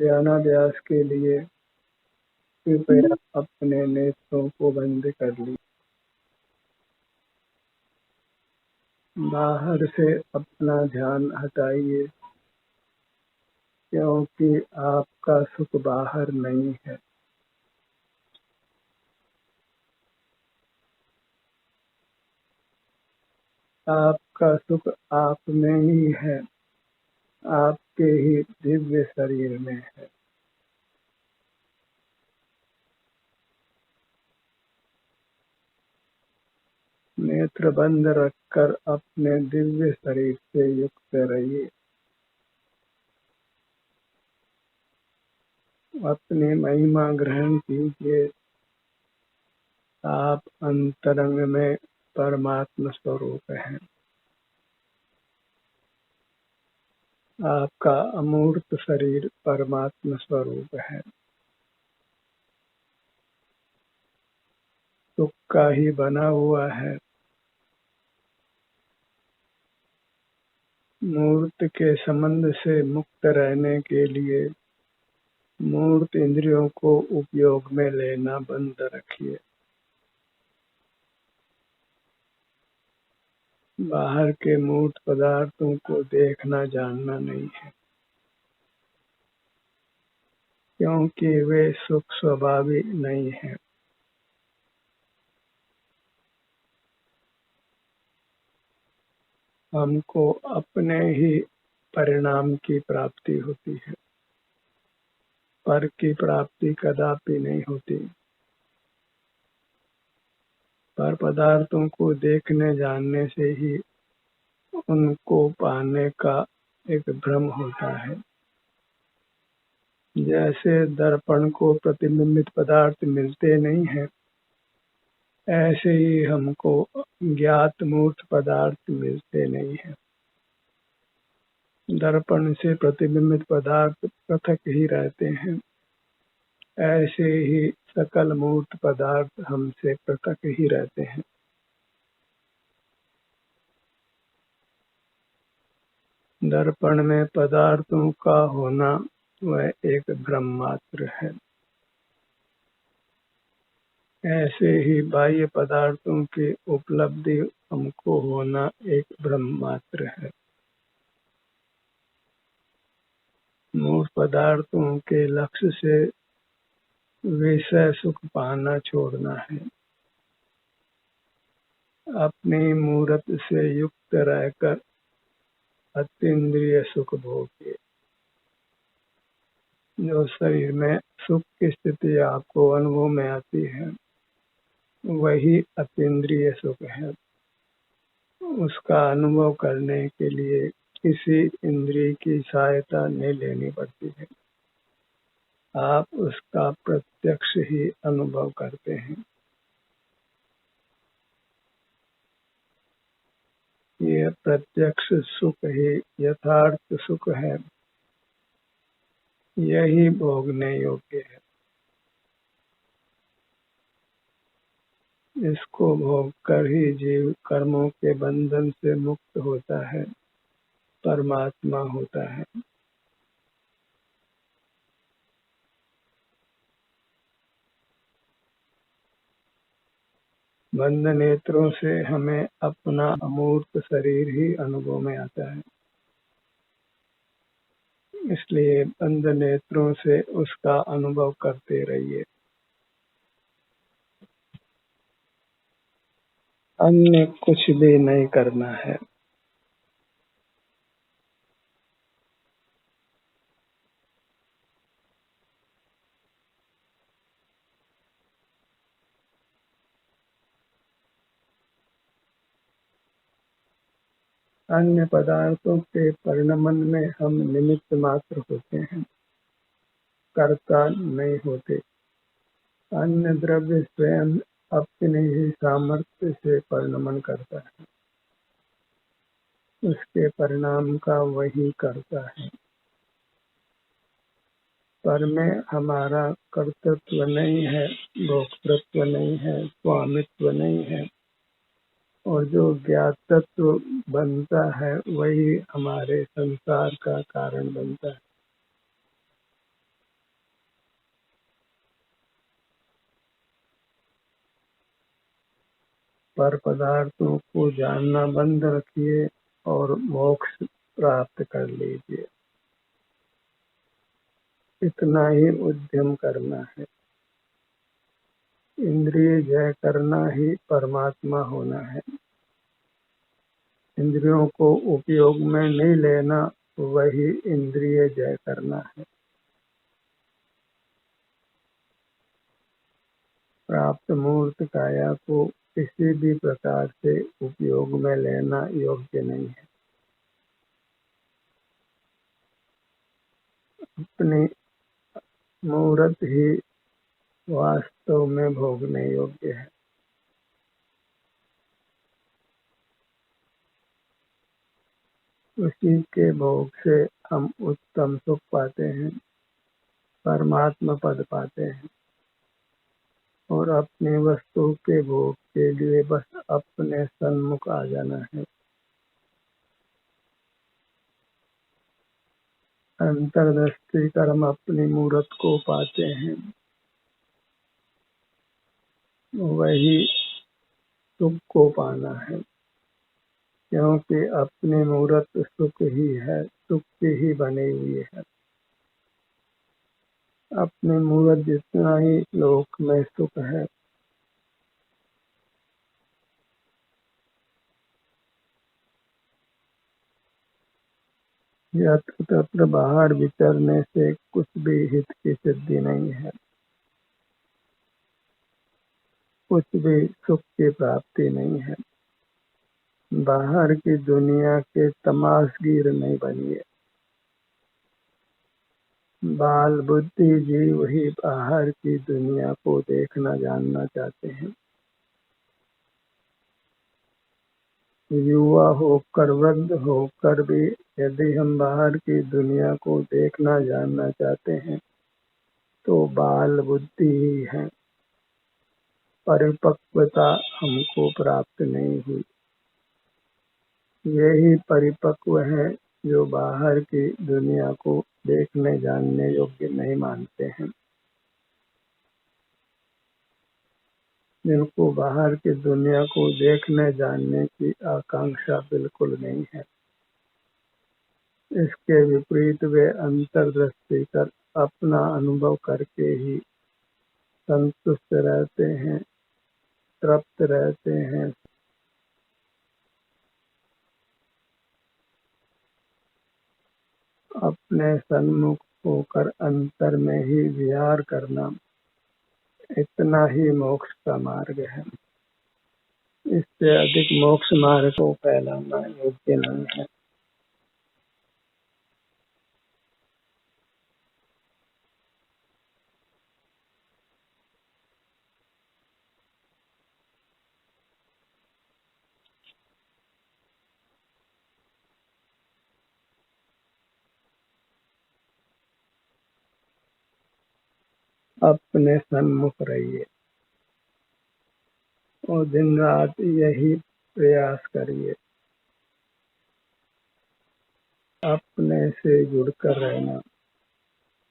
ध्यानाभ्यास के लिए कृपया अपने नेत्रों को बंद कर लीजिए। बाहर से अपना ध्यान हटाइए, क्योंकि आपका सुख बाहर नहीं है। आपका सुख आप में ही है, आपके ही दिव्य शरीर में है। नेत्र बंद रखकर अपने दिव्य शरीर से युक्त रहिए। अपनी महिमा ग्रहण कीजिए। आप अंतरंग में परमात्मा स्वरूप हैं। आपका अमूर्त शरीर परमात्मा स्वरूप है। सुख का ही बना हुआ है। मूर्त के संबंध से मुक्त रहने के लिए मूर्त इंद्रियों को उपयोग में लेना बंद रखिए। बाहर के मूर्त पदार्थों को देखना जानना नहीं है, क्योंकि वे सुख स्वभावी नहीं है। हमको अपने ही परिणाम की प्राप्ति होती है, पर की प्राप्ति कदापि नहीं होती। पर पदार्थों को देखने जानने से ही उनको पाने का एक भ्रम होता है। जैसे दर्पण को प्रतिबिंबित पदार्थ मिलते नहीं है, ऐसे ही हमको ज्ञात मूर्त पदार्थ मिलते नहीं है। दर्पण से प्रतिबिंबित पदार्थ पृथक ही रहते हैं, ऐसे ही सकल मूर्त पदार्थ हमसे पृथक ही रहते हैं। दर्पण में पदार्थों का होना वह एक भ्रम मात्र है। ऐसे ही बाह्य पदार्थों की उपलब्धि हमको होना एक भ्रम मात्र है। मूल पदार्थों के लक्ष्य से विषय सुख पाना छोड़ना है। अपनी मूर्त से युक्त रहकर अतीन्द्रिय सुख भोगिए। जो शरीर में सुख की स्थिति आपको अनुभव में आती है, वही अतीन्द्रिय सुख है। उसका अनुभव करने के लिए किसी इंद्रिय की सहायता नहीं लेनी पड़ती है। आप उसका प्रत्यक्ष ही अनुभव करते हैं। ये प्रत्यक्ष सुख ही यथार्थ सुख है। यही भोगने योग्य है। इसको भोग कर ही जीव कर्मों के बंधन से मुक्त होता है, परमात्मा होता है। बंद नेत्रों से हमें अपना अमूर्त शरीर ही अनुभव में आता है, इसलिए बंद नेत्रों से उसका अनुभव करते रहिए। अन्य कुछ भी नहीं करना है। अन्य पदार्थों के परिणमन में हम निमित्त मात्र होते हैं, कर्ता नहीं होते। अन्य द्रव्य स्वयं अपने ही सामर्थ्य से परिणमन करता है, उसके परिणाम का वही करता है। पर में हमारा कर्तृत्व नहीं है, भोक्तृत्व नहीं है, स्वामित्व नहीं है, और जो ज्ञातत्व बनता है वही हमारे संसार का कारण बनता है। पर पदार्थों को जानना बंद रखिए और मोक्ष प्राप्त कर लीजिए। इतना ही उद्यम करना है। इंद्रिय जय करना ही परमात्मा होना है। इंद्रियों को उपयोग में नहीं लेना, वही इंद्रिय जय करना है। प्राप्त मूर्त काया को किसी भी प्रकार से उपयोग में लेना योग्य नहीं है। अपनी मूर्त ही वास्तव में भोगने योग्य है। उसी के भोग से हम उत्तम सुख पाते हैं, परमात्मा पद पाते हैं। और अपनी वस्तु के भोग के लिए बस अपने सन्मुख आ जाना है। अंतर्दृष्टि कर हम अपनी मूर्त को पाते हैं, वही सुख को पाना है। क्योंकि अपनी मूर्त सुख ही है, सुख की ही बनी हुई है। अपनी मूर्त जितना ही लोक में सुख है, यत्र तत्र बाहर विचरने से कुछ भी हित की सिद्धि नहीं है, कुछ भी सुख की प्राप्ति नहीं है। बाहर की दुनिया के तमाशगीर नहीं बनिए। बाल बुद्धि जीव ही बाहर की दुनिया को देखना जानना चाहते हैं। युवा होकर वृद्ध होकर भी यदि हम बाहर की दुनिया को देखना जानना चाहते हैं तो बाल बुद्धि ही है। परिपक्वता हमको प्राप्त नहीं हुई। यही परिपक्व है जो बाहर की दुनिया को देखने जानने योग्य नहीं मानते हैं। जिनको बाहर की दुनिया को देखने जानने की आकांक्षा बिल्कुल नहीं है। इसके विपरीत वे अंतर्दृष्टि कर अपना अनुभव करके ही संतुष्ट रहते हैं, तृप्त रहते हैं। अपने सन्मुख होकर अंतर में ही विहार करना, इतना ही मोक्ष का मार्ग है। इससे अधिक मोक्ष मार्ग को फैलाना योग्य नहीं है। अपने सन्मुख रहिए और दिन रात यही प्रयास करिए। अपने से जुड़कर रहना,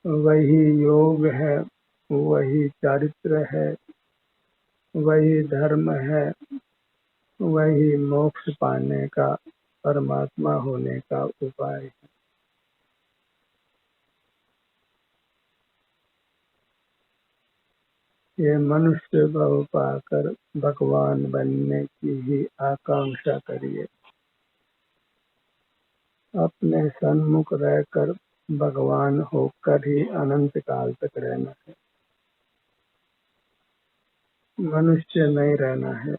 वही योग है, वही चारित्र है, वही धर्म है, वही मोक्ष पाने का, परमात्मा होने का उपाय है। ये मनुष्य भाव पाकर भगवान बनने की ही आकांक्षा करिए। अपने सन्मुख रहकर भगवान होकर ही अनंत काल तक रहना है। मनुष्य नहीं रहना है।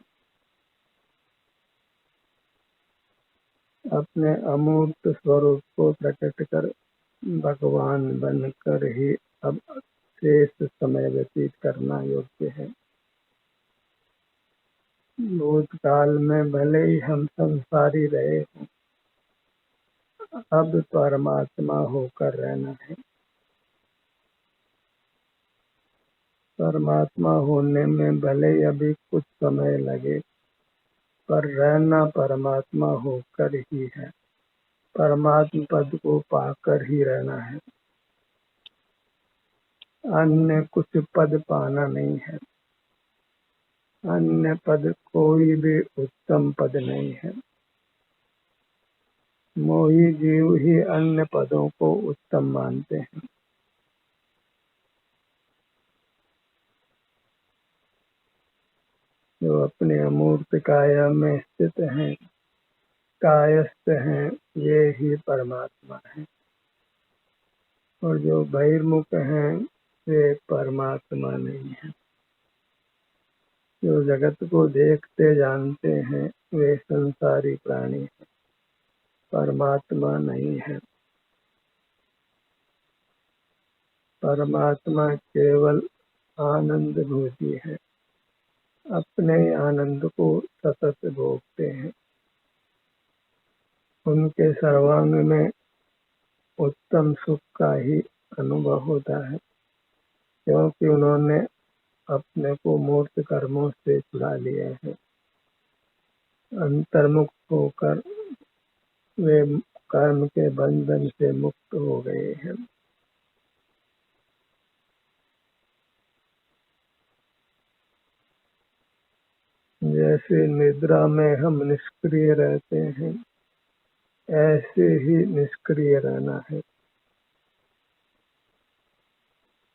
अपने अमूर्त स्वरूप को प्रकट कर भगवान बनकर ही अब शेष समय व्यतीत करना योग्य है। भूतकाल में भले ही हम संसारी रहे हों, अब परमात्मा होकर रहना है। परमात्मा होने में भले ही अभी कुछ समय लगे, पर रहना परमात्मा होकर ही है। परमात्मा पद को पाकर ही रहना है। अन्य कुछ पद पाना नहीं है। अन्य पद कोई भी उत्तम पद नहीं है। मोही जीव ही अन्य पदों को उत्तम मानते हैं। जो अपने अमूर्त काया में स्थित हैं, कायस्थ हैं, ये ही परमात्मा है। और जो बहिर्मुख हैं वे परमात्मा नहीं है। जो जगत को देखते जानते हैं वे संसारी प्राणी हैं, परमात्मा नहीं है। परमात्मा केवल आनंद भोगी है, अपने आनंद को सतत भोगते हैं। उनके सर्वांग में उत्तम सुख का ही अनुभव होता है, क्योंकि उन्होंने अपने को मूर्त कर्मों से छुड़ा लिया है। अंतर्मुख होकर वे कर्म के बंधन से मुक्त हो गए हैं। जैसे निद्रा में हम निष्क्रिय रहते हैं, ऐसे ही निष्क्रिय रहना है।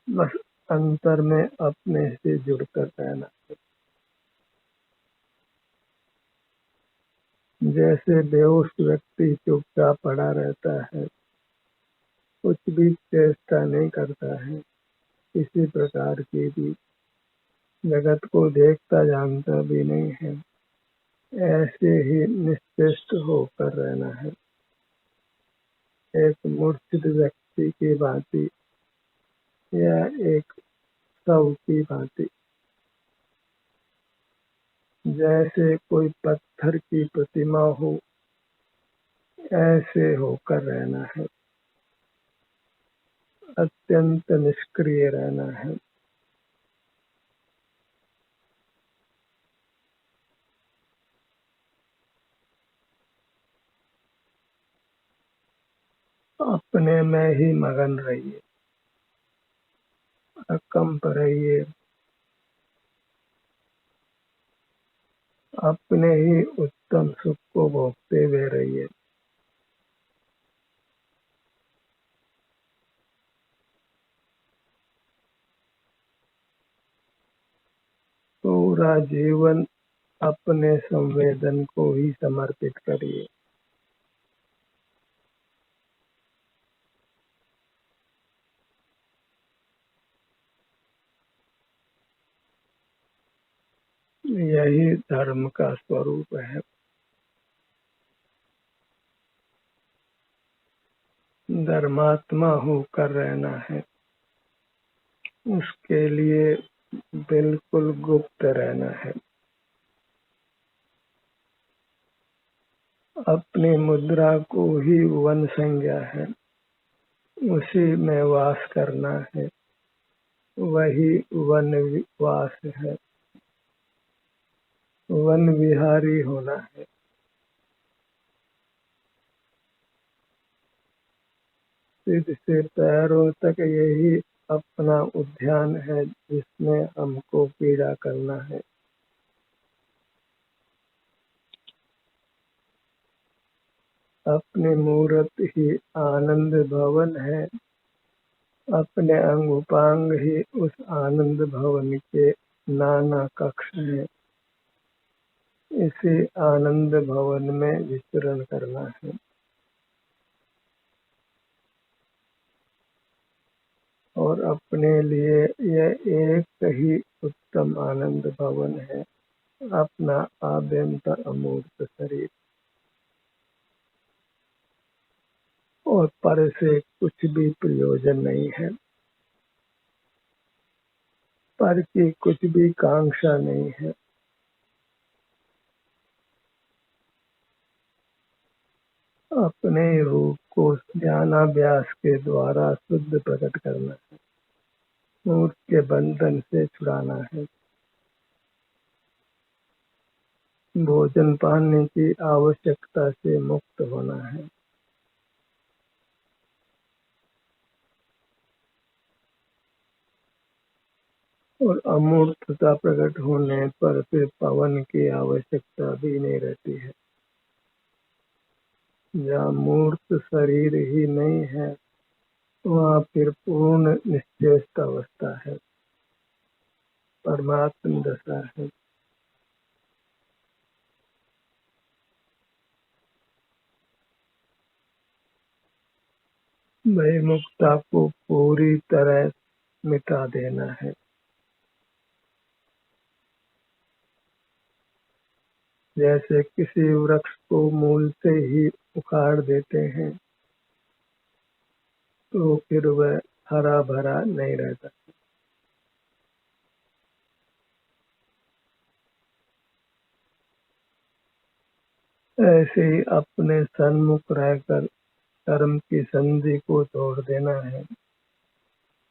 बस अंतर में अपने से जुड़कर रहना है। जैसे बेहोश व्यक्ति चुपचाप पड़ा रहता है, कुछ भी चेष्टा नहीं करता है, किसी प्रकार की भी जगत को देखता जानता भी नहीं है, ऐसे ही निश्चेष्ट होकर रहना है। एक मूर्छित व्यक्ति की भांति या एक शव की भांति, जैसे कोई पत्थर की प्रतिमा हो, ऐसे होकर रहना है। अत्यंत निष्क्रिय रहना है। अपने में ही मगन रहिए, अकंप रहिए, अपने ही उत्तम सुख को भोगते हुए रहिए। पूरा जीवन अपने संवेदन को ही समर्पित करिए। यही धर्म का स्वरूप है। धर्मात्मा होकर रहना है, उसके लिए बिल्कुल गुप्त रहना है। अपनी मुद्रा को ही वन संज्ञा है, उसी में वास करना है, वही वन वास है, वन विहारी होना है। सिर से पैरों तक यही अपना उद्यान है, जिसमें हमको पीड़ा करना है। अपनी मूर्त ही आनंद भवन है, अपने अंग उपांग ही उस आनंद भवन के नाना कक्ष हैं। इसी आनंद भवन में विचरण करना है। और अपने लिए यह एक ही उत्तम आनंद भवन है, अपना आभ्यंतर अमूर्त शरीर। और पर से कुछ भी प्रयोजन नहीं है, पर की कुछ भी कांक्षा नहीं है। अपने रूप को ज्ञानाभ्यास के द्वारा शुद्ध प्रकट करना है, मूर्ख के बंधन से छुड़ाना है। भोजन पाने की आवश्यकता से मुक्त होना है। और अमूर्तता प्रकट होने पर फिर पवन की आवश्यकता भी नहीं रहती है। जहाँ मूर्त शरीर ही नहीं है वहाँ फिर पूर्ण निश्चेष्ट अवस्था है, परमात्म दशा है। भयमुक्ता को पूरी तरह मिटा देना है। जैसे किसी वृक्ष को मूल से ही उखाड़ देते हैं तो फिर वह हरा भरा नहीं रहता। ऐसे ही अपने सन्मुख रहकर कर्म की संधि को तोड़ देना है,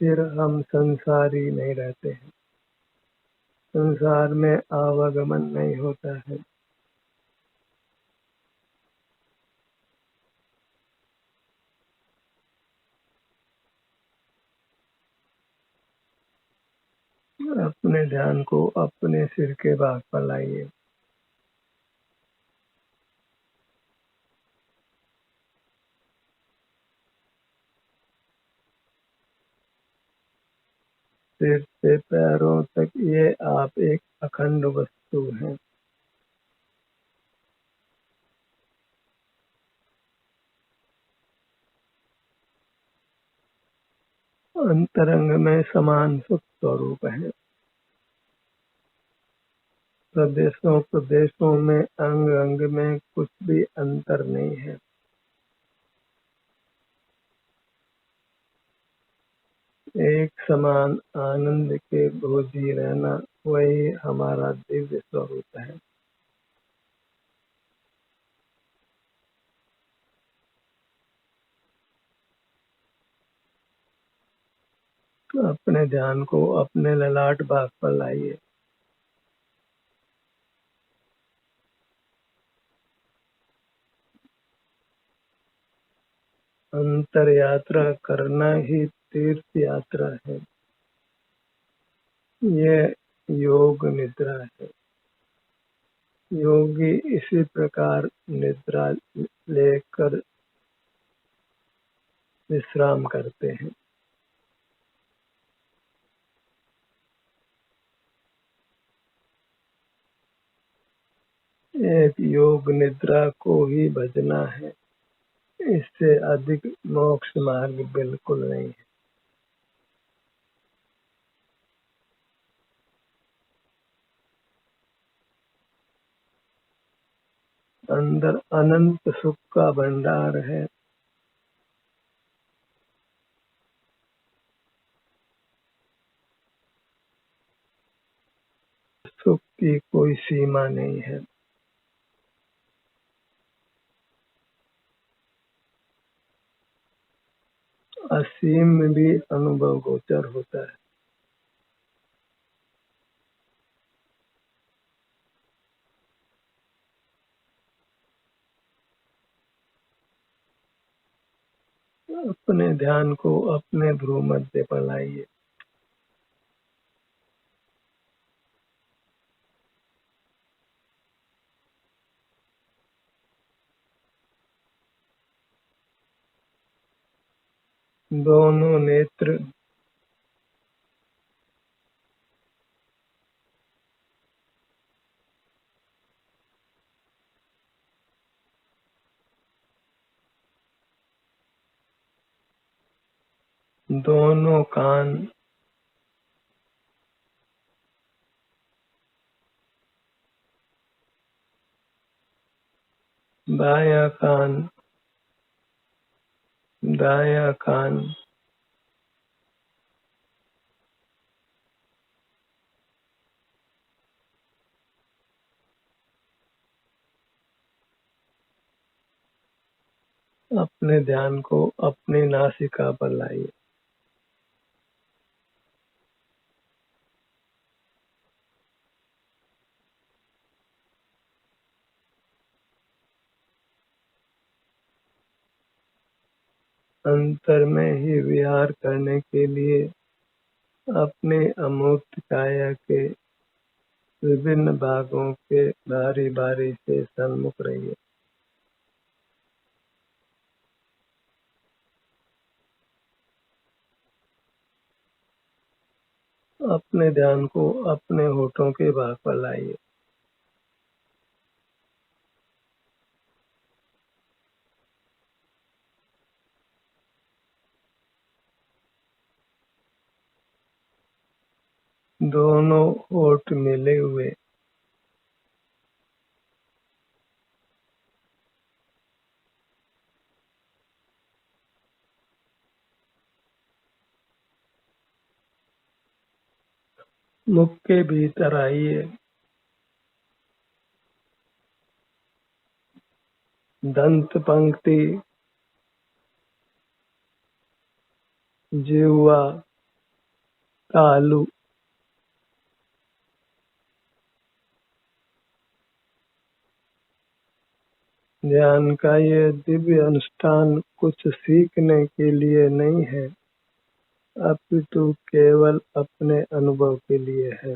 फिर हम संसारी नहीं रहते हैं, संसार में आवागमन नहीं होता है। अपने ध्यान को अपने सिर के भाग पर लाइए। सिर से पैरों तक ये आप एक अखंड वस्तु हैं। अंतरंग में समान सुख स्वरूप है। प्रदेशों प्रदेशों में अंग अंग में कुछ भी अंतर नहीं है। एक समान आनंद के भोजी रहना वही हमारा दिव्य स्वरूप है। अपने ध्यान को अपने ललाट भाग पर लाइए। अंतर यात्रा करना ही तीर्थ यात्रा है। ये योग निद्रा है। योगी इसी प्रकार निद्रा लेकर विश्राम करते हैं। एक योग निद्रा को ही भजना है, इससे अधिक मोक्ष मार्ग बिल्कुल नहीं है। अंदर अनंत सुख का भंडार है। सुख की कोई सीमा नहीं है। असीम में भी अनुभव गोचर होता है। अपने ध्यान को अपने भ्रू मध्य पर लाइए। दोनों नेत्र दोनों कान बायां कान दायां कान अपने ध्यान को अपनी नासिका पर लाइए। अंतर में ही विहार करने के लिए अपनी अमूर्त काया के विभिन्न भागों के बारी बारी से सन्मुख रहिए। अपने ध्यान को अपने होठों के भाग पर लाइए। दोनों होठ मिले हुए। मुख के भीतर आइए। दंत पंक्ति, जिह्वा, तालु, ध्यान का ये दिव्य अनुष्ठान कुछ सीखने के लिए नहीं है, अपितु केवल अपने अनुभव के लिए है।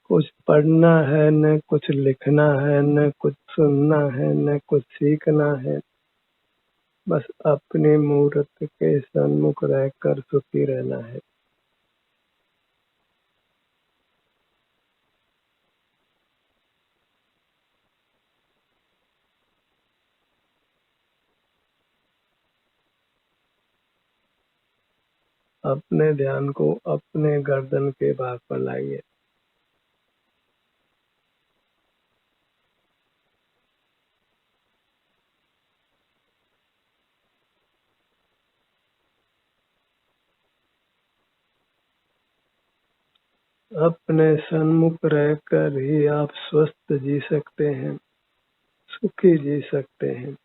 कुछ पढ़ना है, न कुछ लिखना है, न कुछ सुनना है, न कुछ सीखना है। बस अपनी मूर्त के सन्मुख रहकर सुखी रहना है। अपने ध्यान को अपने गर्दन के भाग पर लाइए। अपने सन्मुख रहकर ही आप स्वस्थ जी सकते हैं, सुखी जी सकते हैं।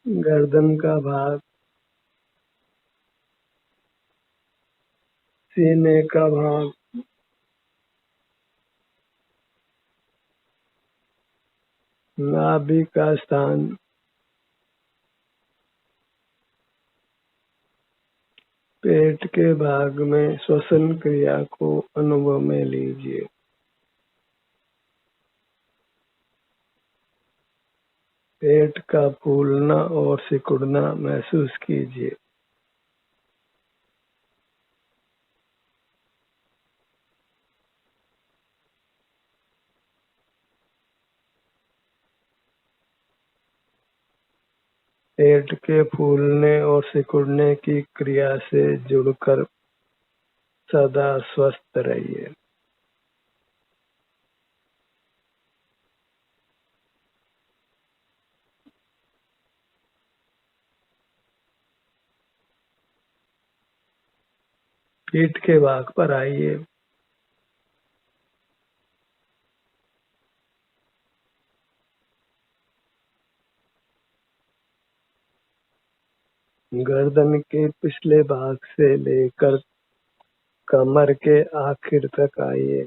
गर्दन का भाग, सीने का भाग, नाभि का स्थान, पेट के भाग में श्वसन क्रिया को अनुभव में लीजिए। पेट का फूलना और सिकुड़ना महसूस कीजिए। पेट के फूलने और सिकुड़ने की क्रिया से जुड़कर सदा स्वस्थ रहिए। पीठ के भाग पर आइए। गर्दन के पिछले भाग से लेकर कमर के आखिर तक आइए।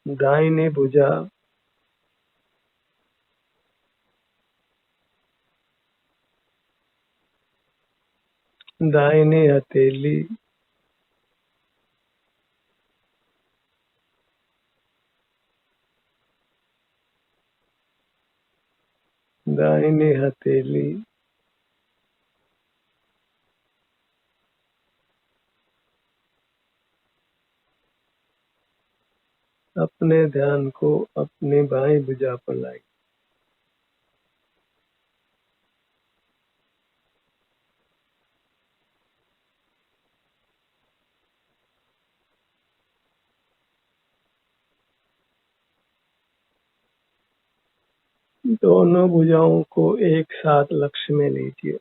दाहिनी भुजा, दाहिनी हथेली, दाहिनी हथेली, अपने ध्यान को अपनी बाईं भुजा पर लाइए। दोनों भुजाओं को एक साथ लक्ष्य में लीजिए।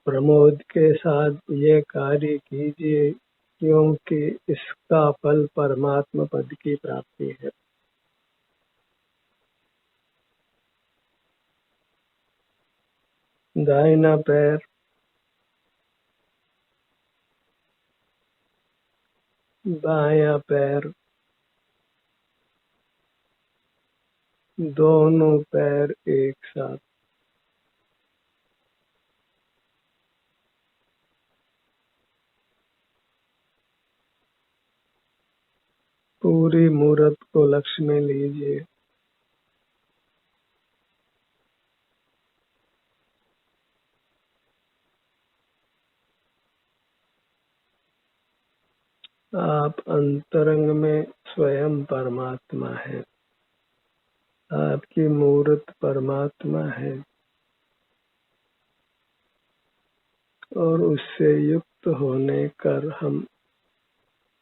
प्रमोद के साथ ये कार्य कीजिए, क्योंकि इसका फल परमात्मा पद की प्राप्ति है। दाहिना पैर, बायां पैर, दोनों पैर एक साथ। पूरी मूर्त को लक्ष्य में लीजिए। आप अंतरंग में स्वयं परमात्मा है। आपकी मूर्त परमात्मा है और उससे युक्त होने कर हम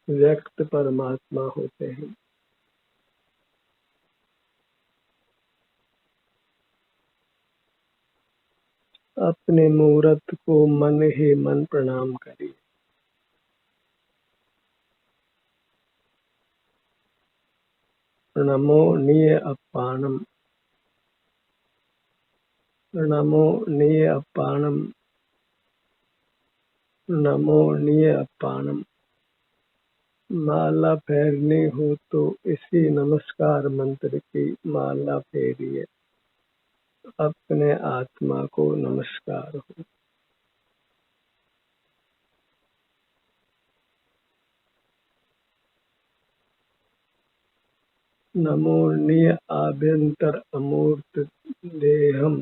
व्यक्त परमात्मा होते हैं। अपने मूर्त को मन ही मन प्रणाम करिए। नमो निय अपाणम, नमो निय अपाणम, नमो निय अपाणम। माला फेरनी हो तो इसी नमस्कार मंत्र की माला फेरिए। अपने आत्मा को नमस्कार हो। नमो निय आभ्यंतर अमूर्त देहम।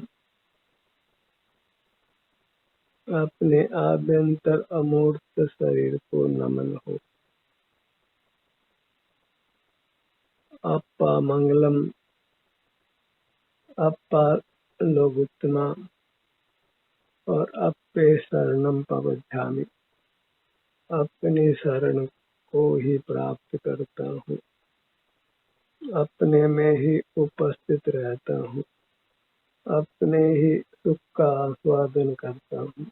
अपने आभ्यंतर अमूर्त शरीर को नमन हो। अप्पा मंगलम, अप्पा लोगुत्तमा और अप्पे शरणम पवज्जामि। अपनी शरण को ही प्राप्त करता हूँ, अपने में ही उपस्थित रहता हूँ, अपने ही सुख का आस्वादन करता हूँ।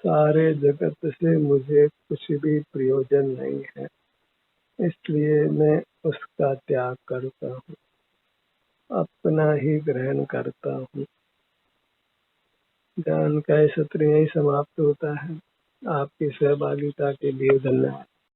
सारे जगत से मुझे कुछ भी प्रयोजन नहीं है, इसलिए मैं उसका त्याग करता हूँ, अपना ही ग्रहण करता हूँ। ज्ञान का सत्र यही समाप्त होता है। आपकी सहभागिता के लिए धन्यवाद।